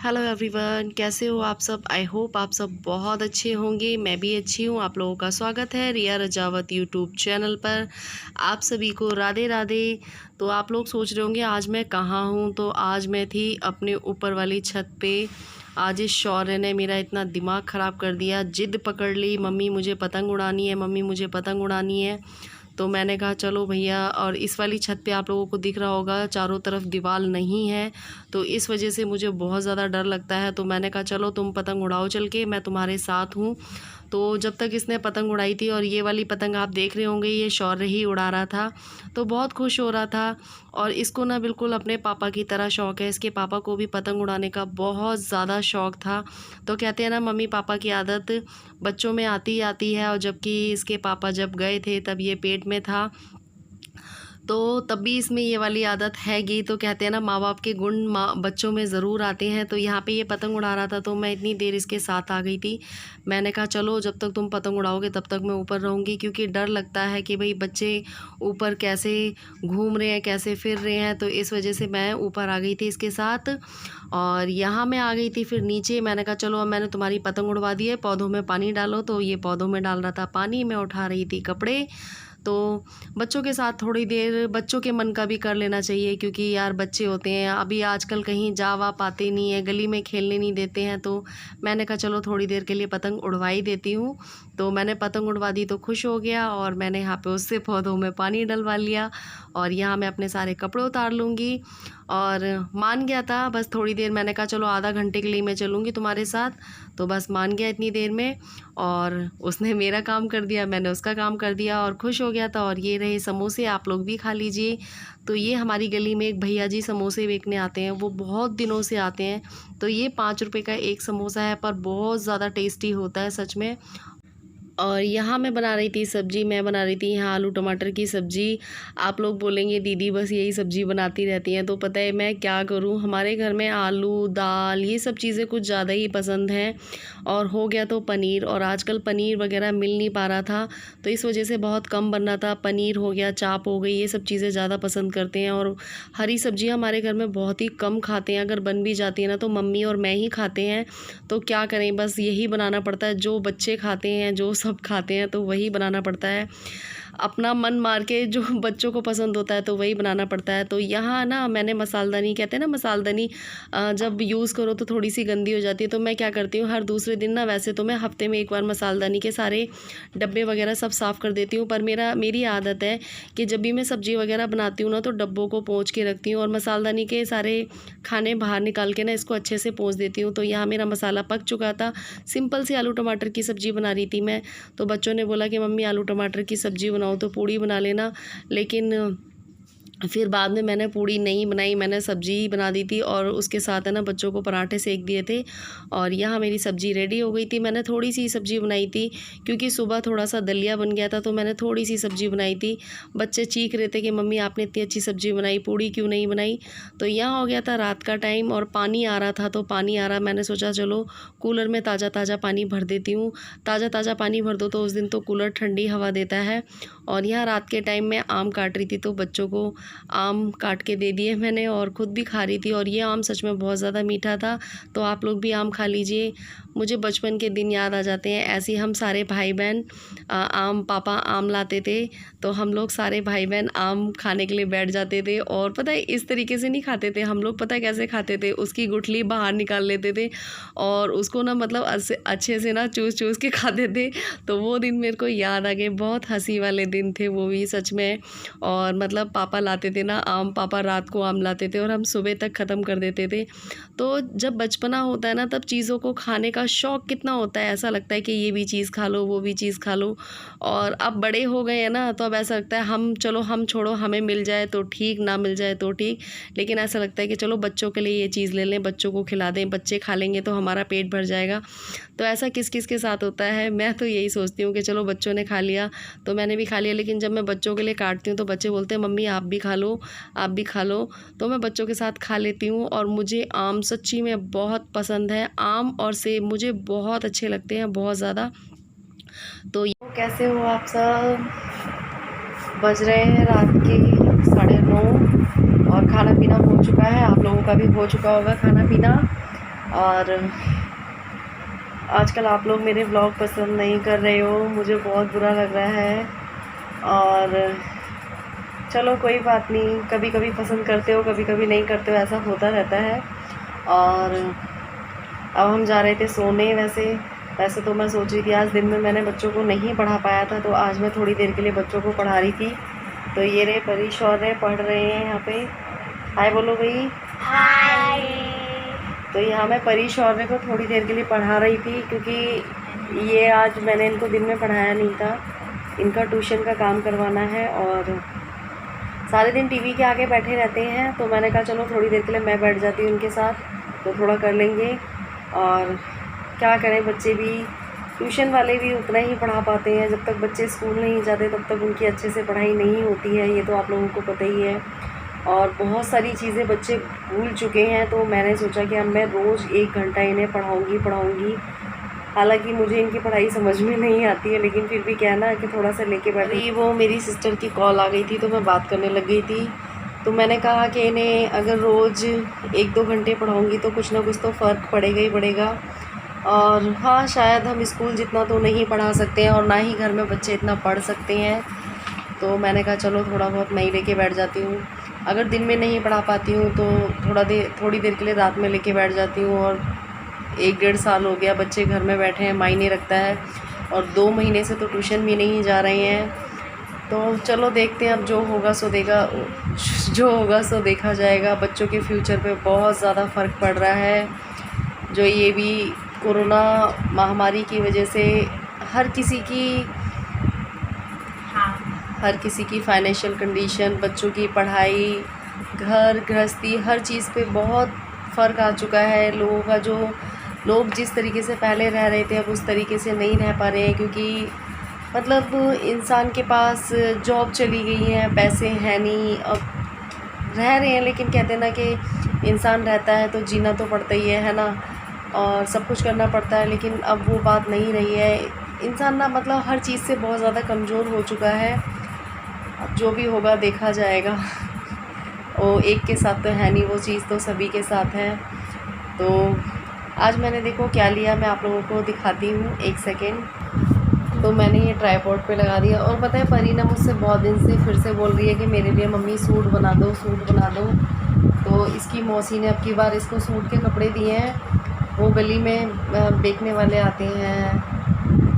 Hello everyone, कैसे हो आप सब। आई होप आप सब बहुत अच्छे होंगे। मैं भी अच्छी हूँ। आप लोगों का स्वागत है रिया रजावत यूट्यूब चैनल पर। आप सभी को राधे राधे। तो आप लोग सोच रहे होंगे आज मैं कहाँ हूँ। तो आज मैं थी अपने ऊपर वाली छत पे। आज इस शौर्य ने मेरा इतना दिमाग ख़राब कर दिया। जिद पकड़ ली, मम्मी मुझे पतंग उड़ानी है, मम्मी मुझे पतंग उड़ानी है। तो मैंने कहा चलो भैया। और इस वाली छत पे आप लोगों को दिख रहा होगा चारों तरफ दीवार नहीं है, तो इस वजह से मुझे बहुत ज़्यादा डर लगता है। तो मैंने कहा चलो तुम पतंग उड़ाओ चल के, मैं तुम्हारे साथ हूँ। तो जब तक इसने पतंग उड़ाई थी, और ये वाली पतंग आप देख रहे होंगे ये शौर्य ही उड़ा रहा था, तो बहुत खुश हो रहा था। और इसको ना बिल्कुल अपने पापा की तरह शौक़ है। इसके पापा को भी पतंग उड़ाने का बहुत ज़्यादा शौक़ था। तो कहते हैं ना मम्मी पापा की आदत बच्चों में आती ही आती है। और जबकि इसके पापा जब गए थे तब ये पेट में था, तो तब भी इसमें ये वाली आदत हैगी। तो कहते हैं ना माँ बाप के गुण माँ बच्चों में ज़रूर आते हैं। तो यहाँ पे ये पतंग उड़ा रहा था, तो मैं इतनी देर इसके साथ आ गई थी। मैंने कहा चलो जब तक तुम पतंग उड़ाओगे तब तक मैं ऊपर रहूँगी, क्योंकि डर लगता है कि भाई बच्चे ऊपर कैसे घूम रहे हैं, कैसे फिर रहे हैं। तो इस वजह से मैं ऊपर आ गई थी इसके साथ। और यहाँ मैं आ गई थी फिर नीचे। मैंने कहा चलो अब मैंने तुम्हारी पतंग उड़वा दी है, पौधों में पानी डालो। तो ये पौधों में डाल रहा था पानी, मैं उठा रही थी कपड़े। तो बच्चों के साथ थोड़ी देर बच्चों के मन का भी कर लेना चाहिए, क्योंकि यार बच्चे होते हैं अभी आजकल कहीं जा वा पाते नहीं है, गली में खेलने नहीं देते हैं। तो मैंने कहा चलो थोड़ी देर के लिए पतंग उड़वा ही देती हूँ। तो मैंने पतंग उड़वा दी तो खुश हो गया, और मैंने यहाँ पे उससे पौधों में पानी डलवा लिया। और यहाँ मैं अपने सारे कपड़े उतार लूँगी। और मान गया था बस थोड़ी देर। मैंने कहा चलो आधा घंटे के लिए मैं चलूँगी तुम्हारे साथ। तो बस मान गया इतनी देर में, और उसने मेरा काम कर दिया, मैंने उसका काम कर दिया, और खुश हो गया था। और ये रहे समोसे, आप लोग भी खा लीजिए। तो ये हमारी गली में एक भैया जी समोसे बेचने आते हैं, वो बहुत दिनों से आते हैं। तो ये 5 रुपये का एक समोसा है, पर बहुत ज़्यादा टेस्टी होता है सच में। और यहाँ मैं बना रही थी सब्ज़ी। मैं बना रही थी यहाँ आलू टमाटर की सब्ज़ी। आप लोग बोलेंगे दीदी बस यही सब्ज़ी बनाती रहती हैं। तो पता है मैं क्या करूँ, हमारे घर में आलू दाल ये सब चीज़ें कुछ ज़्यादा ही पसंद हैं। और हो गया तो पनीर, और आजकल पनीर वगैरह मिल नहीं पा रहा था, तो इस वजह से बहुत कम बन रहा था। पनीर हो गया, चाप हो गई, ये सब चीज़ें ज़्यादा पसंद करते हैं। और हरी सब्ज़ियाँ हमारे घर में बहुत ही कम खाते हैं। अगर बन भी जाती है ना तो मम्मी और मैं ही खाते हैं। तो क्या करें, बस यही बनाना पड़ता है। जो बच्चे खाते हैं, जो सब खाते हैं, तो वही बनाना पड़ता है। अपना मन मार के जो बच्चों को पसंद होता है तो वही बनाना पड़ता है। तो यहाँ ना मैंने मसालदानी, कहते हैं ना मसालदानी जब यूज़ करो तो थोड़ी सी गंदी हो जाती है। तो मैं क्या करती हूँ, हर दूसरे दिन ना, वैसे तो मैं हफ्ते में एक बार मसालदानी के सारे डब्बे वगैरह सब साफ़ कर देती हूँ, पर मेरी आदत है कि जब भी मैं सब्ज़ी वगैरह बनाती हूँ ना तो डब्बों को पोंछ के रखती हूँ, और मसालदानी के सारे खाने बाहर निकाल के ना इसको अच्छे से पोंछ देती हूँ। तो यहाँ मेरा मसाला पक चुका था। सिंपल सी आलू टमाटर की सब्ज़ी बना रही थी मैं। तो बच्चों ने बोला कि मम्मी आलू टमाटर की सब्ज़ी बनाओ, तो पूड़ी बना लेना। लेकिन फिर बाद में मैंने पूड़ी नहीं बनाई, मैंने सब्ज़ी ही बना दी थी, और उसके साथ है ना बच्चों को पराठे सेक दिए थे। और यहाँ मेरी सब्ज़ी रेडी हो गई थी। मैंने थोड़ी सी सब्ज़ी बनाई थी, क्योंकि सुबह थोड़ा सा दलिया बन गया था, तो मैंने थोड़ी सी सब्ज़ी बनाई थी। बच्चे चीख रहे थे कि मम्मी आपने इतनी अच्छी सब्ज़ी बनाई, पूड़ी क्यों नहीं बनाई। तो यहाँ हो गया था रात का टाइम, और पानी आ रहा था। तो पानी आ रहा, मैंने सोचा चलो कूलर में ताज़ा ताज़ा पानी भर देती हूँ। ताज़ा ताज़ा पानी भर दो तो उस दिन तो कूलर ठंडी हवा देता है। और यहाँ रात के टाइम में आम काट रही थी, तो बच्चों को आम काट के दे दिए मैंने, और ख़ुद भी खा रही थी। और ये आम सच में बहुत ज़्यादा मीठा था। तो आप लोग भी आम खा लीजिए। मुझे बचपन के दिन याद आ जाते हैं। ऐसे ही हम सारे भाई बहन आम, पापा आम लाते थे, तो हम लोग सारे भाई बहन आम खाने के लिए बैठ जाते थे। और पता है इस तरीके से नहीं खाते थे हम लोग, पता है कैसे खाते थे, उसकी गुठली बाहर निकाल लेते थे, और उसको ना मतलब अच्छे से ना चूस चूस के खाते थे। तो वो दिन मेरे को याद आ गए, बहुत हंसी वाले दिन थे वो भी सच में। और मतलब पापा लाते थे ना आम, पापा रात को आम लाते थे, और हम सुबह तक ख़त्म कर देते थे। तो जब बचपना होता है ना तब चीज़ों को खाने का शौक़ कितना होता है, ऐसा लगता है कि ये भी चीज़ खा लो, वो भी चीज़ खा लो। और अब बड़े हो गए हैं ना, तो अब ऐसा लगता है हम छोड़ो, हमें मिल जाए तो ठीक, ना मिल जाए तो ठीक। लेकिन ऐसा लगता है कि चलो बच्चों के लिए ये चीज़ ले लें, बच्चों को खिला दें, बच्चे खा लेंगे तो हमारा पेट भर जाएगा। तो ऐसा किस किस के साथ होता है। मैं तो यही सोचती हूँ कि चलो बच्चों ने खा लिया तो मैंने भी खा लिया। लेकिन जब मैं बच्चों के लिए काटती हूँ तो बच्चे बोलते हैं मम्मी आप भी खा लो, आप भी खा लो। तो मैं बच्चों के साथ खा लेती हूँ। और मुझे आम सच्ची में बहुत पसंद है। आम और सेब मुझे बहुत अच्छे लगते हैं, बहुत ज़्यादा। तो कैसे हो आप सब। बज रहे हैं रात के 9:30, और खाना पीना हो चुका है। आप लोगों का भी हो चुका होगा खाना पीना। और आजकल आप लोग मेरे व्लॉग पसंद नहीं कर रहे हो, मुझे बहुत बुरा लग रहा है। और चलो कोई बात नहीं, कभी कभी पसंद करते हो कभी कभी नहीं करते हो, ऐसा होता रहता है। और अब हम जा रहे थे सोने। वैसे तो मैं सोच रही थी आज दिन में मैंने बच्चों को नहीं पढ़ा पाया था, तो आज मैं थोड़ी देर के लिए बच्चों को पढ़ा रही थी। तो ये रहे परीश और रहे पढ़ रहे हैं यहाँ पे। हाय बोलो भाई। हाय। तो यहाँ मैं परीश और को थोड़ी देर के लिए पढ़ा रही थी, क्योंकि ये आज मैंने इनको दिन में पढ़ाया नहीं था, इनका ट्यूशन का काम करवाना है। और सारे दिन टीवी के आगे बैठे रहते हैं, तो मैंने कहा चलो थोड़ी देर के लिए मैं बैठ जाती हूँ उनके साथ, तो थोड़ा कर लेंगे। और क्या करें, बच्चे भी, ट्यूशन वाले भी उतना ही पढ़ा पाते हैं। जब तक बच्चे स्कूल नहीं जाते तब तक उनकी अच्छे से पढ़ाई नहीं होती है, ये तो आप लोगों को पता ही है। और बहुत सारी चीज़ें बच्चे भूल चुके हैं, तो मैंने सोचा कि अब मैं रोज़ 1 घंटा इन्हें पढ़ाऊँगी। हालांकि मुझे इनकी पढ़ाई समझ में नहीं आती है, लेकिन फिर भी क्या है ना कि थोड़ा सा लेके बैठी। वो मेरी सिस्टर की कॉल आ गई थी, तो मैं बात करने लग गई थी। तो मैंने कहा कि इन्हें अगर रोज़ 1-2 घंटे पढ़ाऊँगी तो कुछ ना कुछ तो फ़र्क पड़ेगा ही पड़ेगा। और हाँ, शायद हम स्कूल जितना तो नहीं पढ़ा सकते हैं, और ना ही घर में बच्चे इतना पढ़ सकते हैं। तो मैंने कहा चलो थोड़ा बहुत मैं ही लेके बैठ जाती हूँ। अगर दिन में नहीं पढ़ा पाती हूँ तो थोड़ी देर के लिए रात में लेके बैठ जाती हूँ। और 1-1.5 साल हो गया बच्चे घर में बैठे हैं, मायने रखता है। और 2 महीने से तो ट्यूशन भी नहीं जा रहे हैं। तो चलो देखते हैं, अब जो होगा सो देखा जाएगा। बच्चों के फ्यूचर पे बहुत ज़्यादा फ़र्क पड़ रहा है। जो ये भी कोरोना महामारी की वजह से हर किसी की फाइनेंशियल कंडीशन, बच्चों की पढ़ाई, घर गृहस्थी, हर चीज़ पे बहुत फ़र्क आ चुका है। लोग जिस तरीके से पहले रह रहे थे अब उस तरीके से नहीं रह पा रहे हैं, क्योंकि मतलब इंसान के पास जॉब चली गई है, पैसे हैं नहीं, अब रह रहे हैं। लेकिन कहते हैं ना कि इंसान रहता है तो जीना तो पड़ता ही है ना, और सब कुछ करना पड़ता है। लेकिन अब वो बात नहीं रही है। इंसान ना मतलब हर चीज़ से बहुत ज़्यादा कमज़ोर हो चुका है। अब जो भी होगा देखा जाएगा। वो एक के साथ तो है नहीं, वो चीज़ तो सभी के साथ है। तो आज मैंने देखो क्या लिया, मैं आप लोगों को दिखाती हूँ, 1 सेकेंड। तो मैंने ये ट्राइपॉड पे लगा दिया। और पता है परीना मुझसे बहुत दिन से फिर से बोल रही है कि मेरे लिए मम्मी सूट बना दो। तो इसकी मौसी ने अब की बार इसको सूट के कपड़े दिए हैं। वो गली में बेचने वाले आते हैं,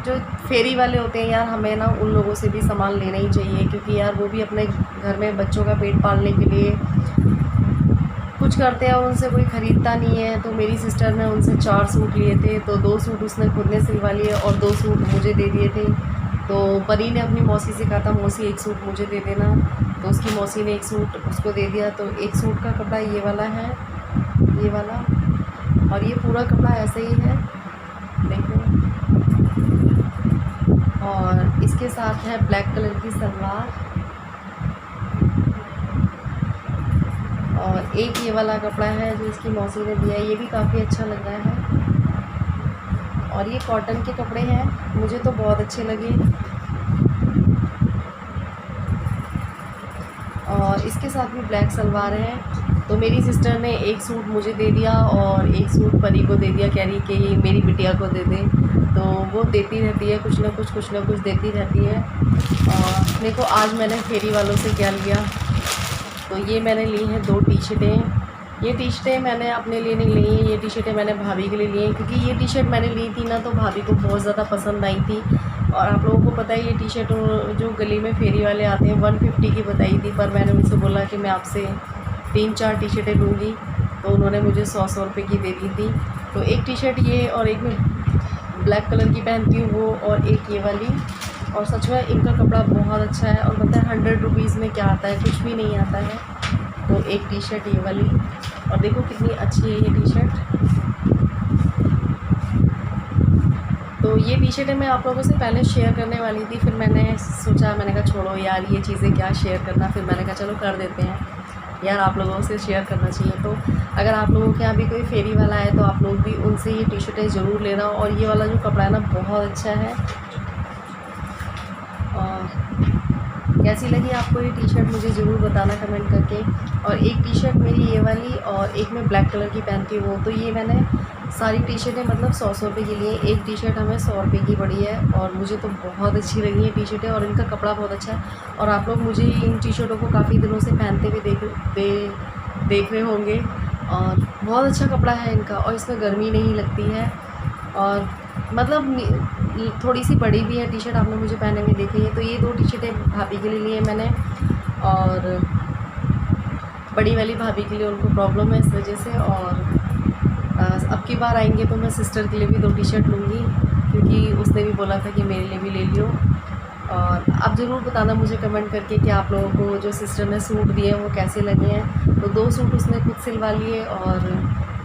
जो फेरी वाले होते हैं यार, हमें ना उन लोगों से भी सामान लेना ही चाहिए, क्योंकि यार वो भी अपने घर में बच्चों का पेट पालने के लिए कुछ करते हैं और उनसे कोई ख़रीदता नहीं है। तो मेरी सिस्टर ने उनसे 4 सूट लिए थे, तो 2 सूट उसने खुद ने सिलवा लिए और 2 सूट मुझे दे दिए थे। तो परी ने अपनी मौसी से कहा था मौसी 1 सूट मुझे दे देना, तो उसकी मौसी ने 1 सूट उसको दे दिया। तो 1 सूट का कपड़ा ये वाला है, ये वाला, और ये पूरा कपड़ा ऐसे ही है, देखो। और इसके साथ है ब्लैक कलर की सलवार, और एक ये वाला कपड़ा है जो इसकी मौसी ने दिया है, ये भी काफ़ी अच्छा लग रहा है। और ये कॉटन के कपड़े हैं, मुझे तो बहुत अच्छे लगे। और इसके साथ भी ब्लैक सलवार है। तो मेरी सिस्टर ने 1 सूट मुझे दे दिया और 1 सूट परी को दे दिया, कह रही कि ये मेरी बिटिया को दे दे। तो वो देती रहती है, कुछ ना कुछ देती रहती है। और देखो आज मैंने फेरी वालों से क्या लिया, तो ये मैंने ली हैं 2 टी-शर्टें। ये टी-शर्टें मैंने अपने लिए नहीं ली हैं, ये टी-शर्टें मैंने भाभी के लिए ली हैं, क्योंकि ये टी-शर्ट मैंने ली थी ना तो भाभी को बहुत ज़्यादा पसंद आई थी। और आप लोगों को पता है ये टी-शर्ट जो गली में फेरी वाले आते हैं 150 की बताई थी, पर मैंने उनसे बोला कि मैं आपसे 3-4 टी-शर्टें लूँगी, तो उन्होंने मुझे 100 रुपये की दे दी थी। तो एक टी-शर्ट ये, और एक मैं ब्लैक कलर की पहनती हूँ वो, और एक ये वाली। और सच में इनका कपड़ा बहुत अच्छा है। और पता है 100 रुपीज़ में क्या आता है, कुछ भी नहीं आता है। तो एक टी-शर्ट ये वाली, और देखो कितनी अच्छी है ये टी-शर्ट। तो ये टी-शर्टें मैं आप लोगों से पहले शेयर करने वाली थी, फिर मैंने सोचा, मैंने कहा छोड़ो यार ये चीज़ें क्या शेयर करना, फिर मैंने कहा चलो कर देते हैं यार, आप लोगों से शेयर करना चाहिए। तो अगर आप लोगों के यहाँ भी कोई फेरी वाला है तो आप लोग भी उनसे ये टी-शर्टें ज़रूर लेना। और ये वाला जो कपड़ा है ना बहुत अच्छा है। और कैसी लगी आपको ये टी-शर्ट मुझे ज़रूर बताना कमेंट करके। और एक टी-शर्ट मेरी ये वाली, और एक मैं ब्लैक कलर की पहनती हूँ, तो ये मैंने सारी टी शर्टें मतलब 100 रुपये की लिए। एक टी शर्ट हमें 100 रुपये की पड़ी है और मुझे तो बहुत अच्छी लगी है टी शर्टें और इनका कपड़ा बहुत अच्छा है। और आप लोग मुझे इन टी शर्टों को काफ़ी दिनों से पहनते हुए देख रहे होंगे और बहुत अच्छा कपड़ा है इनका और इसमें गर्मी नहीं लगती है। और मतलब थोड़ी सी बड़ी भी है टी शर्ट, आपने मुझे पहने हुए देखी है। तो ये 2 टी शर्टें भाभी के लिए लिए मैंने और बड़ी वाली भाभी के लिए उनको प्रॉब्लम है इस वजह से। और अब की बार आएंगे तो मैं सिस्टर के लिए भी 2 टी शर्ट लूँगी क्योंकि उसने भी बोला था कि मेरे लिए भी ले लियो। और आप ज़रूर बताना मुझे कमेंट करके कि आप लोगों को जो सिस्टर ने सूट दिए हैं वो कैसे लगे हैं। तो 2 सूट उसने खुद सिलवा लिए और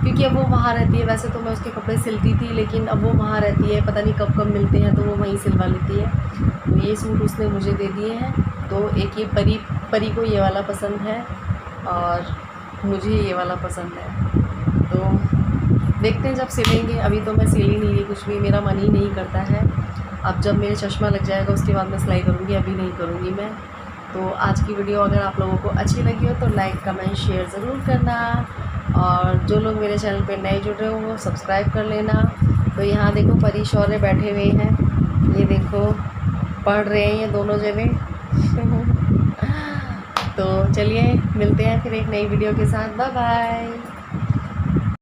क्योंकि अब वो वहाँ रहती है, वैसे तो मैं उसके कपड़े सिलती थी लेकिन अब वो वहाँ रहती है, पता नहीं कब कब मिलते हैं तो वो वहीं सिलवा लेती है। तो ये सूट उसने मुझे दे दिए हैं। तो एक ये परी को ये वाला पसंद है और मुझे ये वाला पसंद है। तो देखते हैं जब सिलेंगे, अभी तो मैं सिल ही नहीं रही कुछ भी, मेरा मन ही नहीं करता है। अब जब मेरे चश्मा लग जाएगा उसके बाद मैं सिलाई करूँगी, अभी नहीं करूँगी मैं। तो आज की वीडियो अगर आप लोगों को अच्छी लगी हो तो लाइक कमेंट शेयर ज़रूर करना और जो लोग मेरे चैनल पे नए जुड़ रहे हो वो सब्सक्राइब कर लेना। तो यहाँ देखो परी शौर्य बैठे हुए हैं, ये देखो पढ़ रहे हैं ये दोनों जने। तो चलिए मिलते हैं फिर एक नई वीडियो के साथ, बाय बाय।